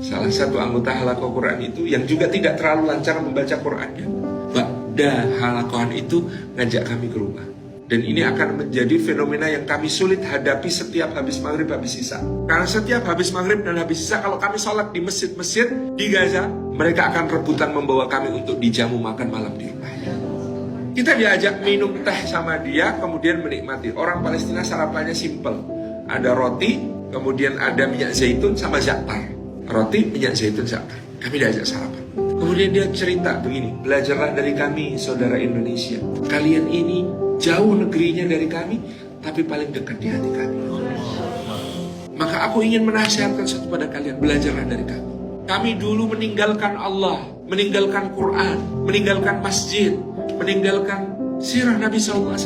salah satu anggota halaqah Quran itu yang juga tidak terlalu lancar membaca Qurannya. Ba'da halaqahan itu ngajak kami ke rumah. Dan ini akan menjadi fenomena yang kami sulit hadapi setiap habis maghrib, habis isya. Karena setiap habis maghrib dan habis isya, kalau kami sholat di masjid-masjid di Gaza, mereka akan rebutan membawa kami untuk dijamu makan malam di rumahnya. Kita diajak minum teh sama dia, kemudian menikmati. Orang Palestina sarapannya simple. Ada roti, kemudian ada minyak zaitun sama za'atar. Roti, minyak zaitun, za'atar. Kami diajak sarapan. Kemudian dia cerita begini, belajarlah dari kami, saudara Indonesia. Kalian ini jauh negerinya dari kami, tapi paling dekat di hati kami. Maka aku ingin menasihatkan satu pada kalian, belajarlah dari kami. Kami dulu meninggalkan Allah, meninggalkan Quran, meninggalkan masjid, meninggalkan sirah Nabi SAW.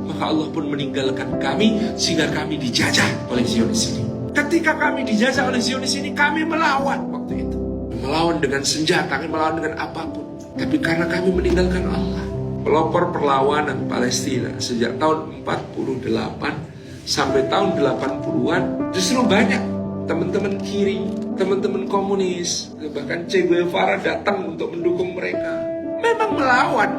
Maka Allah pun meninggalkan kami sehingga kami dijajah oleh Zionis ini. Ketika kami dijajah oleh Zionis ini, kami melawan waktu itu. Melawan dengan senjata, kami melawan dengan apapun. Tapi karena kami meninggalkan Allah, pelopor perlawanan Palestina sejak tahun 48 sampai tahun 80-an justru banyak teman-teman kiri, teman-teman komunis, bahkan Che Guevara datang untuk mendukung mereka. Memang melawan,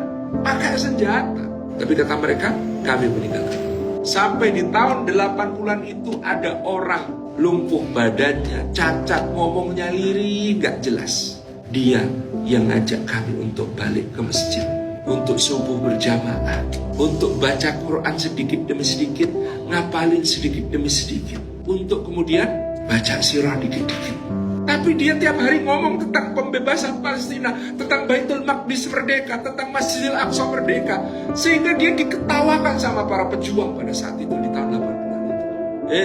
pakai senjata. Tapi kata mereka, kami meninggalkan. Sampai di tahun 80-an itu ada orang lumpuh badannya, cacat, ngomongnya lirik, gak jelas. Dia yang ngajak kami untuk balik ke masjid, untuk subuh berjamaah, untuk baca Quran sedikit demi sedikit, ngapalin sedikit demi sedikit, untuk kemudian baca sirah dikit-dikit. Tapi dia tiap hari ngomong tentang pembebasan Palestina, tentang Baitul Maqdis merdeka, tentang Masjidil Aqsa merdeka, sehingga dia diketawakan sama para pejuang pada saat itu di tahun 80-an itu.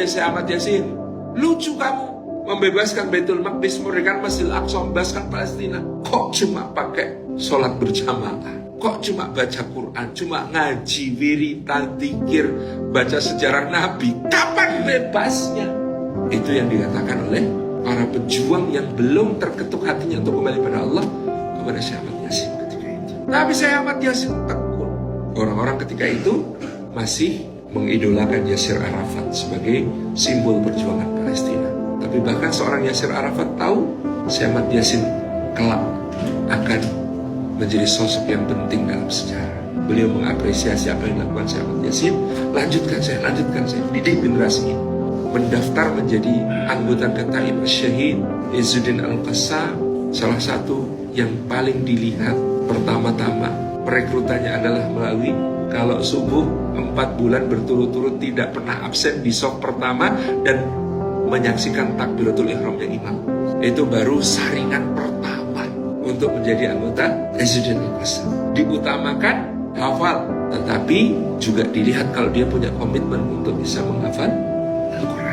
Syekh Ahmad Yasin, lucu kamu membebaskan Baitul Maqdis, merdeka Masjidil Aqsa, membebaskan Palestina, kok cuma pakai sholat berjamaah? Kok cuma baca Quran, cuma ngaji, wiridan, zikir, baca sejarah Nabi? Kapan bebasnya? Itu yang dikatakan oleh para pejuang yang belum terketuk hatinya untuk kembali pada Allah, kepada Syekh Ahmad Yasin ketika itu. Tapi Syekh Ahmad Yasin tekun. Orang-orang ketika itu masih mengidolakan Yasir Arafat sebagai simbol perjuangan Palestina. Tapi bahkan seorang Yasir Arafat tahu Syekh Ahmad Yasin kelak akan menjadi sosok yang penting dalam sejarah. Beliau mengapresiasi apa yang dilakukan Syekh Ahmad Yasin. Lanjutkan saya, didik generasi ini. Mendaftar menjadi anggota Kataib Syahid Izzuddin Al-Qassam, salah satu yang paling dilihat pertama-tama perekrutannya adalah melalui kalau subuh 4 bulan berturut-turut tidak pernah absen di shaf pertama dan menyaksikan takbiratul ihramnya imam. Itu baru saringan pertama untuk menjadi anggota Izzuddin Al-Qassam. Diutamakan hafal, tetapi juga dilihat kalau dia punya komitmen untuk bisa menghafal Al-Quran.